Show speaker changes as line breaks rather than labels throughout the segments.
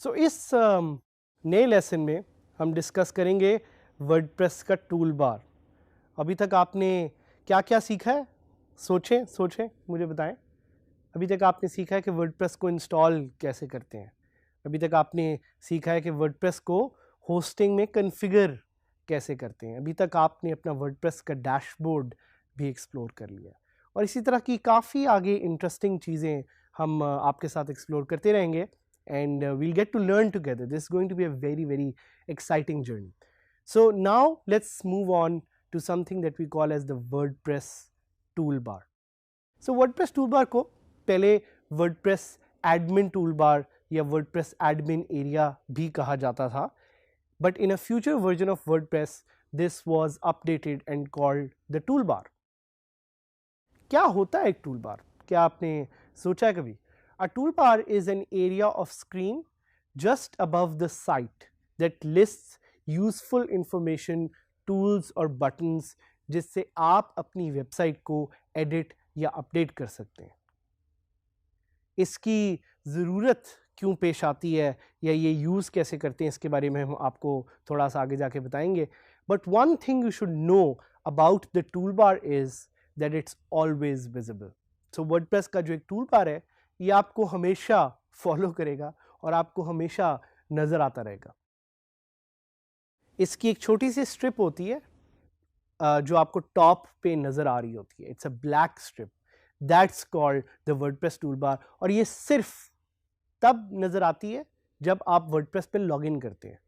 सो इस नए लेसन में हम डिस्कस करेंगे वर्डप्रेस का टूल बार। अभी तक आपने क्या क्या सीखा है? सोचें मुझे बताएं। अभी तक आपने सीखा है कि वर्डप्रेस को इंस्टॉल कैसे करते हैं, अभी तक आपने सीखा है कि वर्डप्रेस को होस्टिंग में कॉन्फ़िगर कैसे करते हैं, अभी तक आपने अपना वर्डप्रेस का डैशबोर्ड भी एक्सप्लोर कर लिया, और इसी तरह की काफ़ी आगे इंटरेस्टिंग चीज़ें हम आपके साथ एक्सप्लोर करते रहेंगे, and we'll get to learn together. This is going to be a very exciting journey. So now let's move on to something that we call as the WordPress toolbar. So WordPress toolbar को पहले WordPress admin toolbar या WordPress admin area भी कहा जाता था, but in a future version of WordPress this was updated and called the toolbar. क्या होता है एक toolbar? क्या आपने सोचा है कभी? A toolbar is an area of screen just above the site that lists useful information, tools और buttons जिससे आप अपनी वेबसाइट को एडिट या अपडेट कर सकते हैं। इसकी ज़रूरत क्यों पेश आती है या ये यूज़ कैसे करते हैं, इसके बारे में हम आपको थोड़ा सा आगे जाके बताएंगे। But one thing you should know about the tool bar is that it's always visible. So WordPress का जो एक टूल बार है ये आपको हमेशा फॉलो करेगा और आपको हमेशा नज़र आता रहेगा। इसकी एक छोटी सी स्ट्रिप होती है जो आपको टॉप पे नज़र आ रही होती है। It's a black strip, that's called the WordPress toolbar, और ये सिर्फ तब नज़र आती है जब आप वर्डप्रेस पे लॉगिन करते हैं।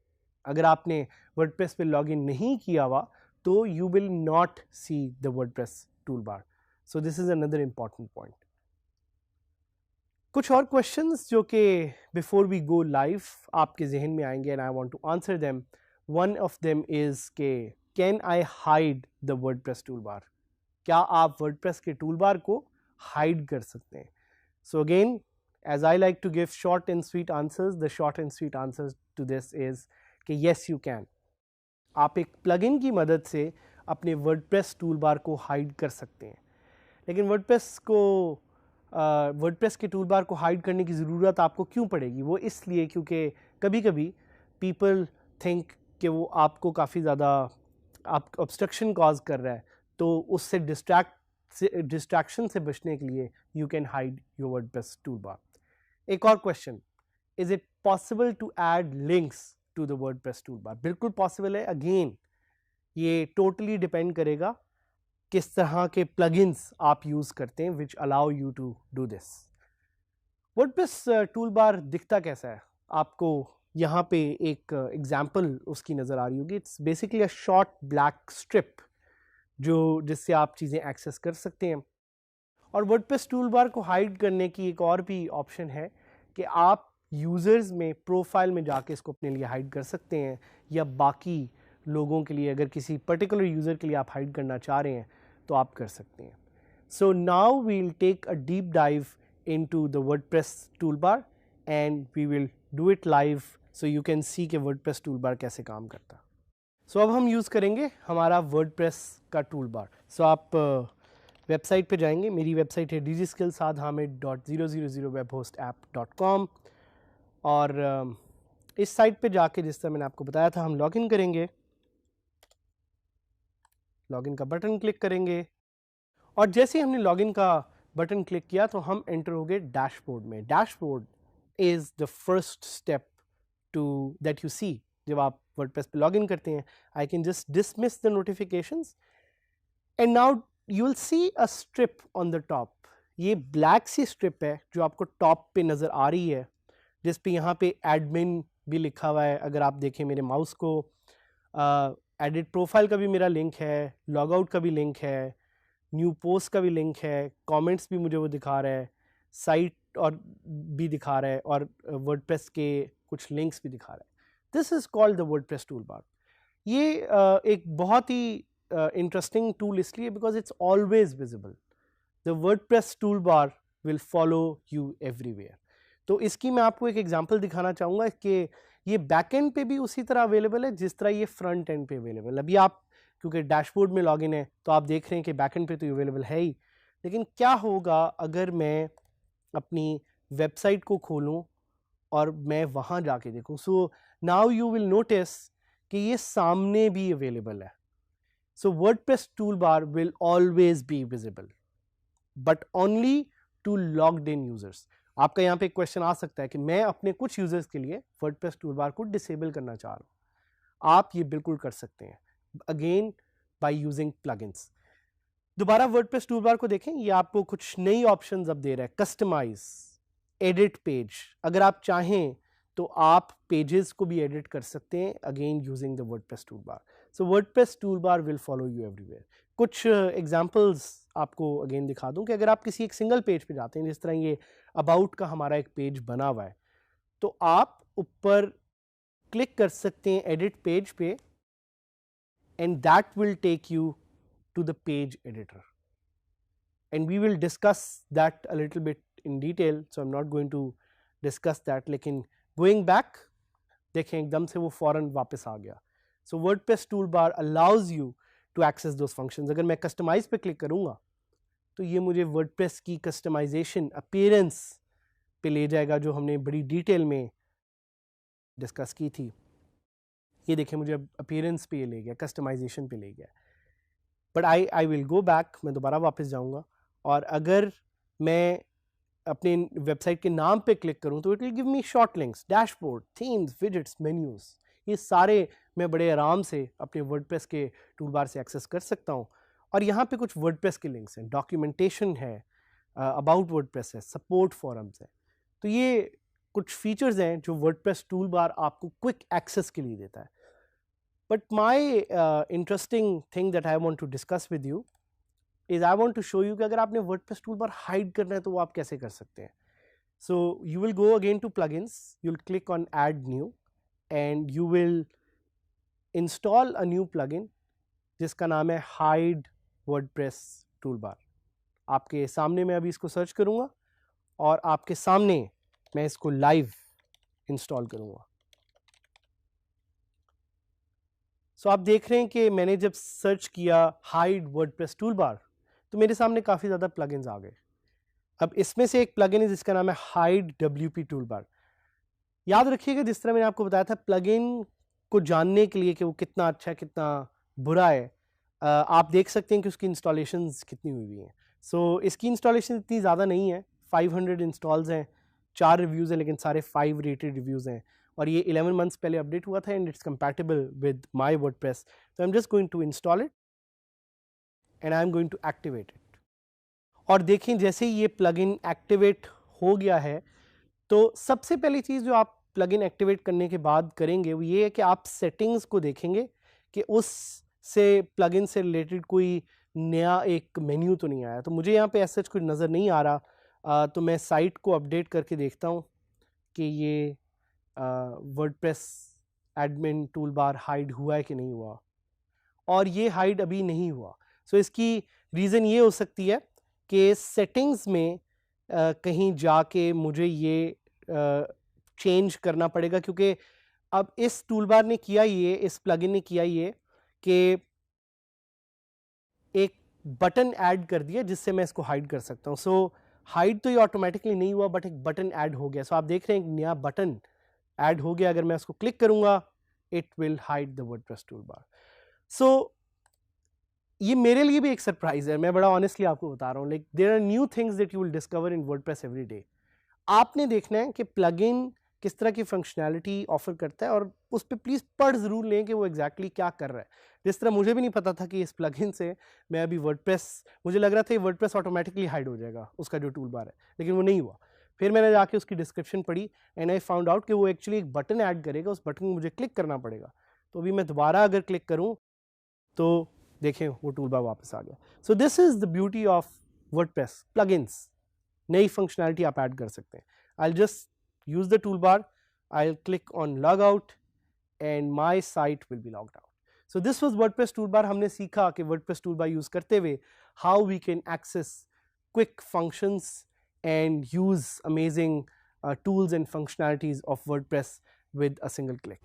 अगर आपने वर्डप्रेस पे लॉगिन नहीं किया हुआ तो you will not see the WordPress toolbar. So this is another important point. कुछ और क्वेश्चंस जो कि बिफोर वी गो लाइव आपके जहन में आएंगे and I want to answer them. One of them is के can I hide the WordPress toolbar? क्या आप वर्डप्रेस के टूलबार को हाइड कर सकते हैं? So again, as I like to give short and sweet answers, the short and sweet answer to this is कि yes you can. आप एक प्लगइन की मदद से अपने वर्डप्रेस टूलबार को हाइड कर सकते हैं, लेकिन वर्डप्रेस के टूलबार को हाइड करने की ज़रूरत आपको क्यों पड़ेगी? वो इसलिए क्योंकि कभी कभी पीपल थिंक कि वो आपको काफ़ी ज़्यादा आप ऑब्स्ट्रक्शन कॉज कर रहा है, तो उससे डिस्ट्रैक्शन से बचने के लिए you can hide your WordPress toolbar. एक और question, is it possible to add links to the WordPress toolbar? बिल्कुल पॉसिबल है। अगेन ये टोटली डिपेंड करेगा किस तरह के प्लगइन्स आप यूज़ करते हैं which allow you to do this. WordPress toolbar दिखता कैसा है? आपको यहाँ पे एक एग्जाम्पल उसकी नज़र आ रही होगी। It's basically a short black strip जिससे आप चीज़ें एक्सेस कर सकते हैं। और वर्डप्रेस टूलबार को हाइड करने की एक और भी ऑप्शन है कि आप यूज़र्स में प्रोफाइल में जाके इसको अपने लिए हाइड कर सकते हैं, या बाकी लोगों के लिए अगर किसी पर्टिकुलर यूज़र के लिए आप हाइड करना चाह रहे हैं तो आप कर सकते हैं। So now we will take a deep dive into the WordPress toolbar and we will do it live so you can see कि वर्डप्रेस टूलबार कैसे काम करता है। सो अब हम यूज़ करेंगे हमारा वर्डप्रेस का टूलबार। सो आप वेबसाइट पे जाएंगे। मेरी वेबसाइट है dgskillsadhamid.000webhostapp.com, और इस साइट पे जाके जिस तरह मैंने आपको बताया था हम लॉगिन करेंगे, लॉगिन का बटन क्लिक करेंगे, और जैसे ही हमने लॉगिन का बटन क्लिक किया तो हम एंटर हो गए डैशबोर्ड में। Dashboard is the first step to that you see जब आप वर्डप्रेस पे लॉगिन करते हैं। I can just dismiss the notifications and now you will see a strip on the top. ये ब्लैक सी स्ट्रिप है जो आपको टॉप पे नज़र आ रही है, जिस पे यहाँ पे एडमिन भी लिखा हुआ है। अगर आप देखें मेरे माउस को, एडिट प्रोफाइल का भी मेरा लिंक है, लॉग आउट का भी लिंक है, न्यू पोस्ट का भी लिंक है, कमेंट्स भी मुझे वो दिखा रहा है, साइट और भी दिखा रहा है, और वर्डप्रेस के कुछ लिंक्स भी दिखा रहा है। This is called the WordPress toolbar. ये एक बहुत ही इंटरेस्टिंग टूल इसलिए because it's always visible. The WordPress tool bar will follow you everywhere. तो इसकी मैं आपको एक एग्जांपल दिखाना चाहूँगा कि ये बैक एंड पे भी उसी तरह अवेलेबल है जिस तरह ये फ्रंट एंड पे अवेलेबल है. अभी आप क्योंकि डैशबोर्ड में लॉगिन है तो आप देख रहे हैं कि बैक एंड पे तो अवेलेबल है ही, लेकिन क्या होगा अगर मैं अपनी वेबसाइट को खोलूँ और मैं वहाँ जाके देखूँ. So now you will notice कि ये सामने भी अवेलेबल है. So WordPress tool bar will always be visible but only to logged in users. आपका यहाँ पे एक क्वेश्चन आ सकता है कि मैं अपने कुछ यूजर्स के लिए वर्डप्रेस टूल बार को डिसेबल करना चाह रहा हूँ. आप ये बिल्कुल कर सकते हैं अगेन बाय यूजिंग प्लगइन्स. दोबारा वर्डप्रेस टूल बार को देखें, ये आपको कुछ नई ऑप्शंस अब दे रहा है. Customize, edit page. अगर आप चाहें तो आप पेजेस को भी एडिट कर सकते हैं again using the WordPress tool bar. So WordPress tool bar will follow you everywhere. कुछ एग्जांपल्स आपको अगेन दिखा दूं कि अगर आप किसी एक सिंगल पेज पे जाते हैं, जिस तरह ये अबाउट का हमारा एक पेज बना हुआ है, तो आप ऊपर क्लिक कर सकते हैं एडिट पेज पे and that will take you to the page editor. And we will discuss that a little bit in detail, so I'm not going to discuss that. लेकिन going back देखें एकदम से वो फौरन वापस आ गया. So WordPress toolbar allows you to access those functions. अगर मैं customize पे क्लिक करूँगा तो ये मुझे WordPress की customization appearance पे ले जाएगा जो हमने बड़ी डिटेल में डिस्कस की थी. ये देखें मुझे appearance पे ले गया, customization पे ले गया. But I will go back, मैं दोबारा वापस जाऊँगा और अगर मैं अपने वेबसाइट के नाम पे क्लिक करूं तो it will give me short links, dashboard, themes, widgets, menus. ये सारे मैं बड़े आराम से अपने वर्डप्रेस के टूलबार से एक्सेस कर सकता हूं. और यहाँ पे कुछ वर्डप्रेस के लिंक्स हैं, डॉक्यूमेंटेशन है, अबाउट वर्डप्रेस है, सपोर्ट फॉरम्स है. तो ये कुछ फीचर्स हैं जो वर्डप्रेस टूलबार आपको क्विक एक्सेस के लिए देता है. But my interesting thing that I want to discuss with you is I want to show you कि अगर आपने WordPress toolbar hide करना है तो वो आप कैसे कर सकते हैं. So you will go again to plugins, you'll click on add new and you will install a new plugin जिसका नाम है hide WordPress toolbar. आपके सामने मैं अभी इसको सर्च करूँगा और आपके सामने मैं इसको लाइव इंस्टॉल करूँगा. So आप देख रहे हैं कि मैंने जब सर्च किया hide WordPress toolbar तो मेरे सामने काफ़ी ज़्यादा प्लगइन्स आ गए. अब इसमें से एक प्लगइन है जिसका नाम है हाइड WP टूलबार. याद रखिएगा जिस तरह मैंने आपको बताया था प्लगइन को जानने के लिए कि वो कितना अच्छा है कितना बुरा है, आप देख सकते हैं कि उसकी इंस्टॉलेशंस कितनी हुई हैं. सो इसकी इंस्टॉलेशन इतनी ज़्यादा नहीं है, 500 इंस्टॉल्स हैं, 4 रिव्यूज़ हैं, लेकिन सारे 5 रेटेड रिव्यूज़ हैं और ये 11 मंथ्स पहले अपडेट हुआ था and it's compatible with my WordPress. So I am just going to install it and I'm going to activate it. और देखें जैसे ये प्लगइन एक्टिवेट हो गया है तो सबसे पहली चीज़ जो आप प्लगइन एक्टिवेट करने के बाद करेंगे वो ये है कि आप सेटिंग्स को देखेंगे कि उस से प्लगइन से रिलेटेड कोई नया एक मेन्यू तो नहीं आया. तो मुझे यहाँ पे ऐसा कुछ नज़र नहीं आ रहा, तो मैं साइट को अपडेट करके देखता हूँ कि ये वर्डप्रेस एडमिन टूलबार हाइड हुआ है कि नहीं हुआ, और ये हाइड अभी नहीं हुआ. सो इसकी रीज़न ये हो सकती है कि सेटिंग्स में कहीं जाके मुझे ये चेंज करना पड़ेगा, क्योंकि अब इस टूलबार ने किया ये, इस प्लगइन ने किया ये कि एक बटन ऐड कर दिया जिससे मैं इसको हाइड कर सकता हूँ. सो हाइड तो ये ऑटोमेटिकली नहीं हुआ बट एक बटन ऐड हो गया. सो आप देख रहे हैं एक नया बटन ऐड हो गया. अगर मैं उसको क्लिक करूँगा it will hide the WordPress toolbar. So ये मेरे लिए भी एक सरप्राइज है, मैं बड़ा ऑनेस्टली आपको बता रहा हूँ. Like there are new things that you will discover in WordPress every day. आपने देखना है कि प्लगइन किस तरह की फंक्शनैलिटी ऑफर करता है और उस पर प्लीज़ पढ़ ज़रूर लें कि वो एग्जैक्टली क्या कर रहा है. जिस तरह मुझे भी नहीं पता था कि इस प्लगइन से मैं अभी वर्डप्रेस, मुझे लग रहा था ये वर्डप्रेस ऑटोमेटिकली हाइड हो जाएगा उसका जो टूल बार है, लेकिन वो नहीं हुआ. फिर मैंने जाके उसकी डिस्क्रिप्शन पढ़ी एंड आई फाउंड आउट कि वो एक्चुअली एक बटन ऐड करेगा, उस बटन को मुझे क्लिक करना पड़ेगा. तो अभी मैं दोबारा अगर क्लिक करूँ तो देखें वो टूलबार वापस आ गया. So this is the beauty of WordPress plugins. नई फंक्शनैलिटी आप ऐड कर सकते हैं. I'll just use the toolbar, I'll click on log out and my site will be logged out. So this was WordPress toolbar. हमने सीखा कि WordPress toolbar use करते हुए how we can access quick functions and use amazing tools and functionalities of WordPress with a single click.